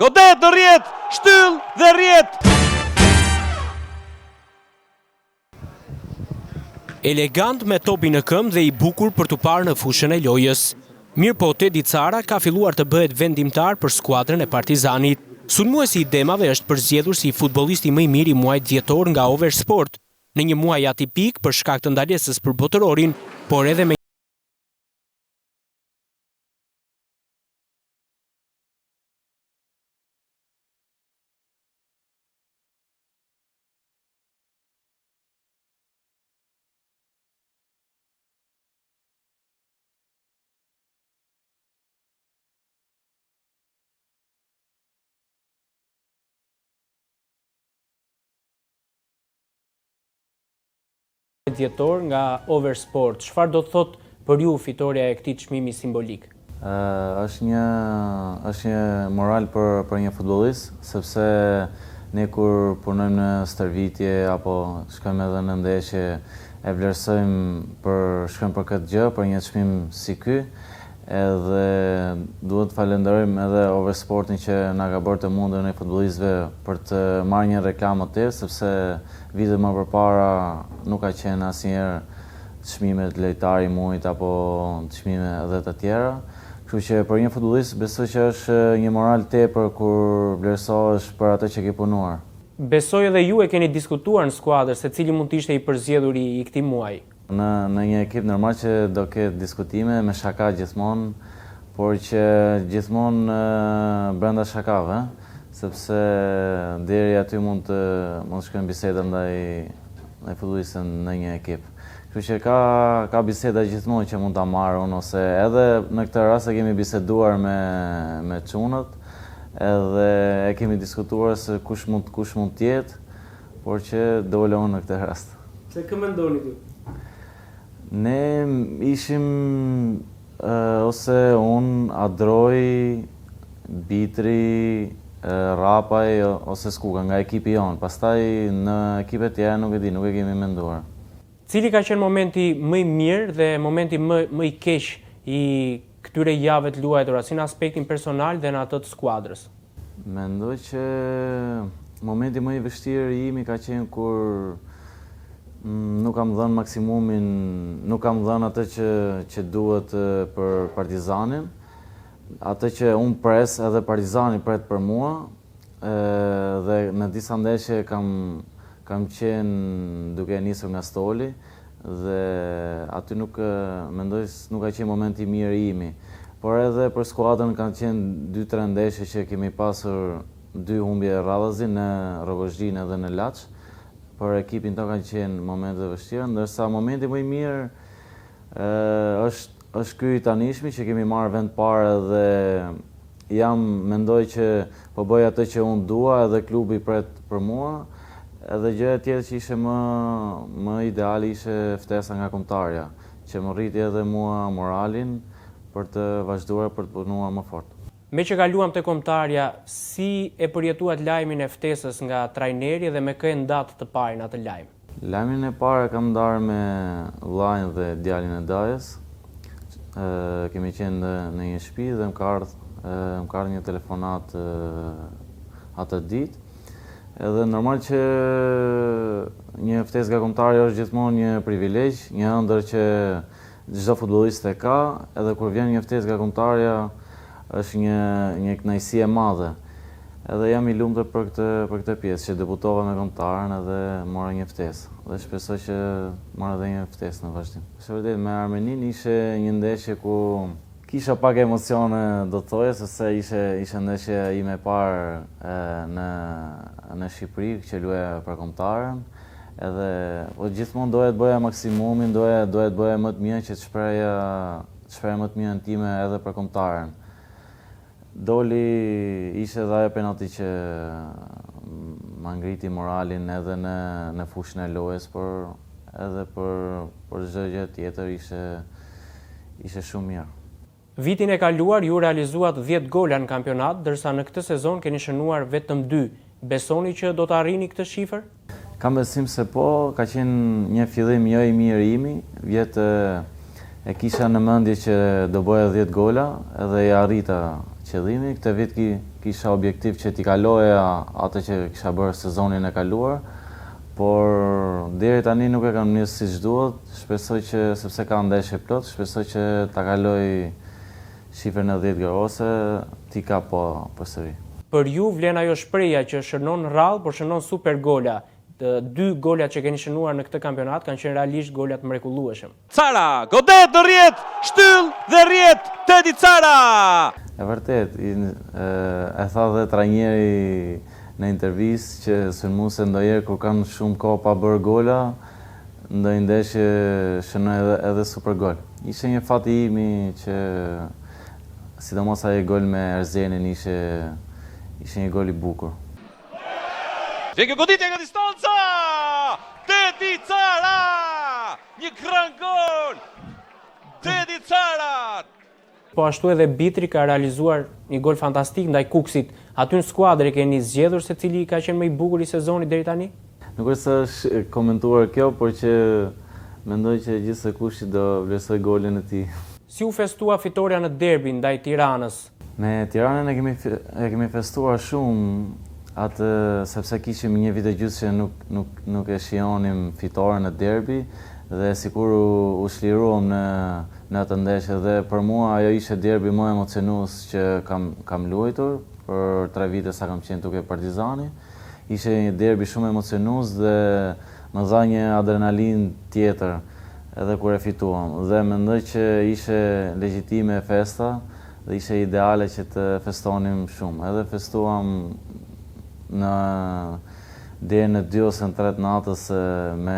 godet në rjet, shtyll dhe rjet. Elegant me topin në këmbë dhe i bukur për të parë në fushën e lojës. Mirë po Tedi Cara ka filluar të bëhet vendimtar për skuadrën e Partizanit. Sulmuesi i Demave është përzgjedhur si futbollisti më i mirë i muajit dhjetor nga Oversport, në një muaj atipik për shkak të ndalesës për botërorin, por edhe me dhjetor nga Oversport. Çfarë do të thotë për ju fitoria e këtij çmimi simbolik? Është një moral për një futbollist, sepse ne kur punojmë në stërvitje apo shkojmë edhe në ndeshje, e vlerësojmë shkojmë për këtë gjë, për një çmim si ky. Edhe duhet të falenderojmë edhe Oversportin që na ka bërë të mundur ne futbollistëve për të marrë një reklamë të tillë, sepse vitet më përpara nuk ka qenë asnjëherë çmime të lojtari i muajit apo çmime edhe të tjera. Kështu që për një futbollist besoj që është një moral tepër kur vlerësohesh për atë që ke punuar. Besoj edhe ju e keni diskutuar në skuadër se cili mund të ishte i përzgjedhur i këtij muaji. Në një ekip normal që do ketë diskutime me shaka gjithmonë, por që gjithmonë brenda shakave, sepse deri aty mund të shkojnë biseda ndaj futbollistëve në një ekip. Kështu që ka biseda gjithmonë që mund ta marr unë, ose edhe në këtë rast e kemi biseduar me çunët, edhe e kemi diskutuar se kush mund të jetë, por që dole unë në këtë rast. Se kë mendoni ju? Ne ishim ose unë, Adroj, Bitri, Rapaj ose Skuka nga ekipi jonë. Pastaj në ekipet tjera nuk e kemi menduar. Cili ka qenë momenti më i mirë dhe momenti më i keq i këtyre javëve të luajtura, si në aspektin personal dhe në atë të skuadrës? Mendoj që momenti më i vështirë imi ka qenë kur nuk kam dhënë maksimumin, nuk kam dhënë atë që duhet për Partizanin, atë që unë pres edhe Partizani pret për mua, dhe në disa ndeshje kam qenë duke nisur nga stoli, dhe aty mendoj nuk ka qenë momenti mirë imi. Por edhe për skuadrën kanë qenë 2-3 ndeshje që kemi pasur 2 humbje radhazi në Rogozhinë edhe në Laç. Për ekipin të kanë qenë momente të vështira, ndërsa momenti më i mirë është ky i tanishmi që kemi marrë vend parë dhe mendoj që po bëj atë që unë dua edhe klubi pret për mua, edhe gjëja tjetër që ishte më ideali ishte ftesa nga kombëtarja, që më rriti edhe mua moralin për të vazhduar për të punuar më fort. Me që kaluam të kombëtarja, si e përjetuat lajmin e ftesës nga trajneri dhe me kë ndatë të parë në atë lajm? Lajmin e parë kam ndarë me vllajën dhe djalin e dajës. Kemi qenë në një shtëpi dhe më ka ardhur një telefonat atë ditë. Edhe normal që një ftesë nga kombëtari është gjithmonë një privilegj, një ëndër që çdo futbollist e ka, edhe kur vjen një ftesë nga kombëtarja është një kënaqësi e madhe. Edhe jam i lumtur për këtë pjesë që debutova me kombëtarën edhe mora një ftesë. Dhe shpresoj që marr edhe një ftesë në vazhdim. Së vërtet me Armeninë ishte një ndeshje ku kisha pak emocione, do të thoja, sepse ishte ndeshja ime e parë në Shqipëri që luaja për kombëtarën. Edhe gjithmonë doja të bëja maksimumin, doja të bëja më të mirë që të shpreha më të mirën time edhe për kombëtarën. Doli ishte edhe ajo penalti që ma ngriti moralin edhe në fushën e lojës, por edhe për çdo gjë tjetër ishte shumë mirë. Vitin e kaluar ju realizuat 10 gola në kampionat, ndërsa në këtë sezon keni shënuar vetëm 2. Besoni që do të arrini këtë shifër? Kam besim se po, ka qenë një fillim jo i mirë imi, vjetë e kisha në mendje që do bëja 10 gola edhe e arrita qëllimi. Këtë vit kisha objektiv që t'i kaloja atë që kisha bërë sezonin e kaluar, por deri tani nuk e kam nisë siç duhet. Shpresoj që, sepse ka ndeshje plot, shpresoj që ta kaloj shifrën e 10 garose, t'i ka përsëri. Për ju vlen ajo shpreha që shënon rrallë, por shënon super gola. Të dy golat që keni shënuar në këtë kampionat kanë qenë realisht golat mrekullueshëm. Cara, godet në rjet, shtyll dhe rjet, Tedi Cara! E vërtet, e tha dhe trajneri në intervistë që sulmuese ndonjëherë kur kanë shumë kohë pa bërë gola, ndonjë ndeshje shënoi edhe super gol. Ishte një fat i imi që sidomos ai gol me Erzenin ishte një gol i bukur. Vjen kjo goditje nga distanca! Tedi Cara! Një gran gol! Tedi Cara! Po ashtu edhe Bitri ka realizuar një gol fantastik ndaj Kuksit. Aty në skuadër e keni zgjedhur se cili ka qenë më i bukur i sezonit deri tani? Nuk është komentuar kjo, por që mendoj që gjithë se kushti do vlerësoj golin e tij. Si u festua fitoria në derbi ndaj Tiranës? Me Tiranën e kemi festuar shumë, atë sepse kishim një vit e gjysmë që nuk e shijonim fitoren në derbi dhe sikur u shliruam në atë ndeshje dhe për mua ajo ishte derbi më emocionues që kam luajtur për 3 vite sa kam qenë duke Partizani. Ishte një derbi shumë emocionues dhe më dha një adrenalin tjetër edhe kur e fituam. Dhe mendoj që ishte legjitime festa dhe ishte ideale që të festonim shumë. Edhe festuam deri në 2 ose 3 natës me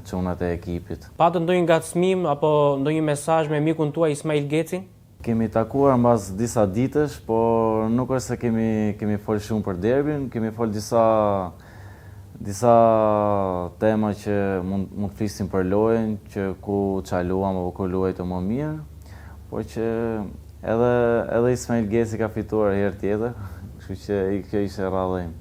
çunat e ekipit. Patë ndonjë ngacmim apo ndonjë mesazh me mikun tuaj Ismail Gecin? Kemi takuar mbas disa ditësh, por nuk është se kemi folë shumë për derbin, kemi folë disa tema që mund të flisim për lojën, që ku çaluam apo ku luajtë më mirë, por që edhe Ismail Geci ka fituar herë tjetër, kështu që kjo ishte rradha ime.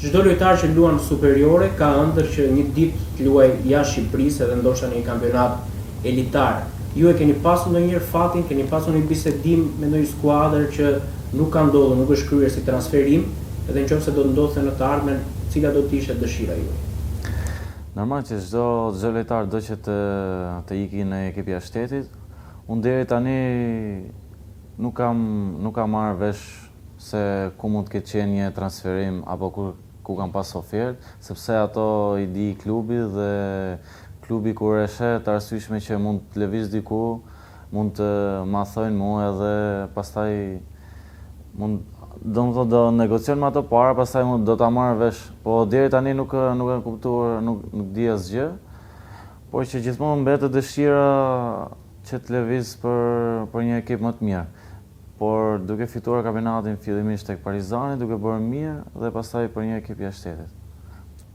Çdo lojtar që luan superiore ka ëndër që një ditë të luaj jashtë Shqipërisë edhe ndoshta në një kampionat elitar. Ju e keni pasur ndonjëherë fatin, keni pasur një bisedim me ndonjë skuadër që nuk ka ndodhur, nuk është kryer si transferim, edhe nëse do të ndodhte në të ardhmen, cila do të ishte dëshira juaj? Normal që çdo lojtar do që të ikë në ekip jashtë shtetit. Unë deri tani nuk kam marrë vesh se ku mund të ketë qenë një transferim apo ku kam pas ofertë, sepse ato i di klubi dhe klubi kur e sheh të arsyeshme që mund të lëviz diku, mund të ma thojnë mua edhe pastaj do negocion me ato para, pastaj do ta marr vesh. Po deri tani nuk e kuptuar, nuk di asgjë, por që gjithmonë mbetet dëshira që të lëviz për një ekip më të mirë. Por duke fituar kampionatin fillimisht tek Partizani, duke bërë mirë dhe pastaj për një ekip jashtë shtetit.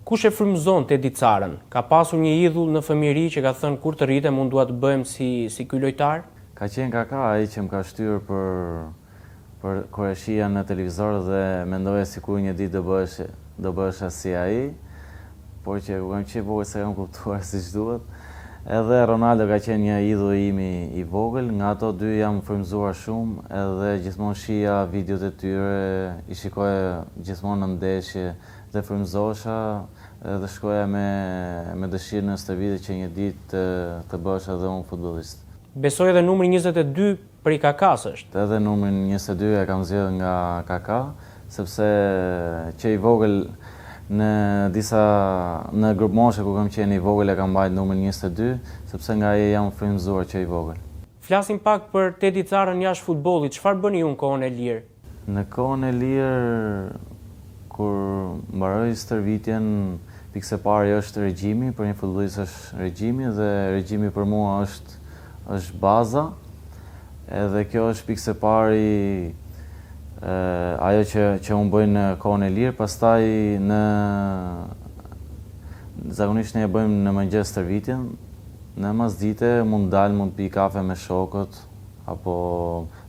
Kush e frymëzon Tedi Carën? Ka pasur një idhull në fëmijëri që ka thënë kur të rritem unë dua të bëhem si ky lojtar? Ka qenë Kaka ai që më ka shtyrë për kur e shija në televizor dhe mendoja sikur një ditë do bëhesh si ai, por që ku kam qenë vogël se kam kuptuar siç duhet. Edhe Ronaldo ka qenë një idhull im i vogël, nga ato dy jam frymëzuar shumë, edhe gjithmonë shija videot e tyre, i shikoja gjithmonë në ndeshje dhe frymëzohesha, edhe shkoja me dëshirë në stërvitje që një ditë të bëhesh edhe unë futbollist. Besoj edhe numri 22 prej Kakas është. Edhe numrin 22 e kam zgjedhur nga Kaka, sepse që i vogël në grup moshe ku kam qenë i vogël e kam mbajtur numrin 22, sepse nga ai jam frymëzuar që i vogël. Flasim pak për Tedi Carën jashtë futbollit. Çfarë bëni ju në kohën e lirë? Në kohën e lirë, kur mbaroj stërvitjen, pikse pari është regjimi, për një futbollist është regjimi dhe regjimi për mua është baza. Edhe kjo është pikse pari ajo që unë bëjnë në kohën e lirë, pastaj zakonisht ne e bëjmë në mëngjes stërvitjen, në masdite mund dalë, mund pi kafe me shokët, apo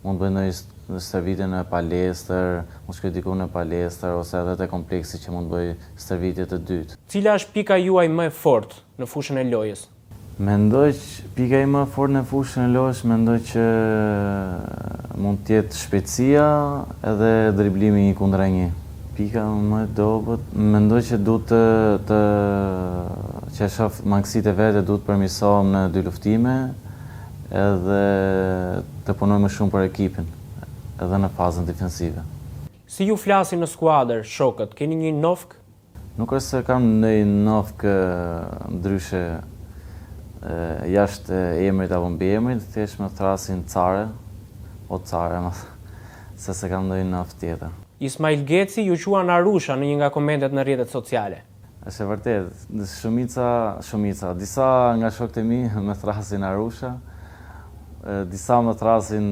mund bëjmë në stërvitje në palestër, mund shkoj diku në palestër, ose edhe te kompleksi që mund bëj stërvitje të dytë. Cila është pika juaj më e fortë në fushën e lojës? Mendoj që pika ime më fort në fushën e lojës, mendoj që mund të jetë shpejtësia edhe driblimi një kundra një. Pika më e dobët, mendoj që duhet që e shoh mangësitë e vete, duhet përmirësohem në dy luftime edhe të punoj më shumë për ekipin, edhe në fazën defensive. Si ju flasin në skuadër, shokët, keni një nofk? Nuk është se kam ndonjë nofk ndryshe jashtë emrit apo mbi emrit, thjesht më thrasin Care, o Care, se kam ndonjë nofk tjetër. Ismail Geci ju quan Arusha në një nga komentet në rrjetet sociale. Është e vërtet, shumica, disa nga shokët e mi më thrasin Arusha, disa më thrasin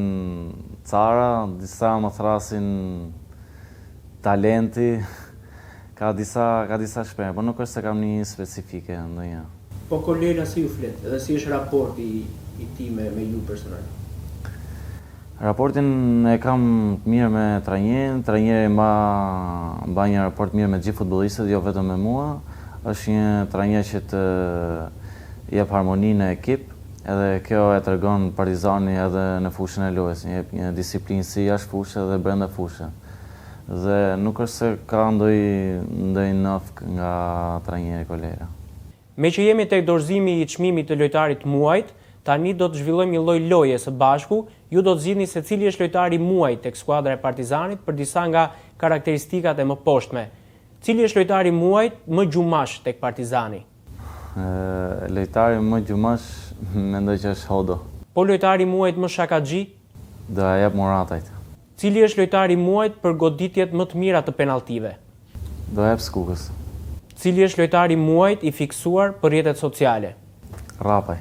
Cara, disa më thrasin Talenti, ka disa shprehje, por nuk është se kam një specifike ndonjë. Po kolega si ju flet, edhe si është raporti i tij me ju personal? Raportin e kam të mirë me trajnerin, trajneri mba një raport mirë me gjithë futbollistët, jo vetëm me mua. Është një trajner që të jep harmoni në ekip, edhe kjo e tregon Partizani edhe në fushën e lojës, jep një disiplinë si jashtë fushës dhe brenda fushës. Dhe nuk është se ka ndonjë nofk nga trajneri kolega. Me që jemi tek dorëzimi i çmimit të lojtarit muajit, tani do të zhvillojmë një lloj loje së bashku, ju do të zgjidhni se cili është lojtari i muajit tek skuadra e Partizanit për disa nga karakteristikat e mëposhtme. Cili është lojtari i muajit më gjumash tek Partizani? Lojtari më gjumash mendoj që është Hodo. Po lojtari i muajit më shakaxhi? Do ja jap Muratajt. Cili është lojtari i muajit për goditjet më të mira të penalltive? Do jap Skukës. Cili është lojtari i muajit i fiksuar për rrjetet sociale? Rapaj.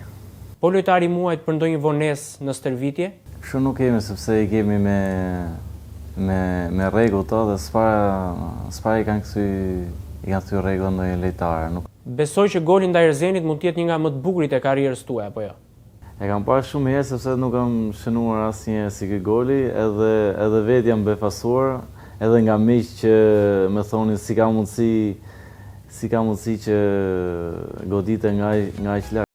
Po lojtari i muajit për ndonjë vonesë në stërvitje? Kështu nuk kemi, sepse i kemi me rregull to dhe s'para i kanë kthy rregull ndonjë lojtar. Besoj që goli ndaj Erzenit mund të jetë një nga më të bukurit e karrierës tuaj, apo jo? E kam parë shumë herë sepse nuk kam shënuar asnjëherë si ky goli, edhe vetë jam befasuar, edhe nga miq që më thonin si ka mundësi që godite nga aq larg.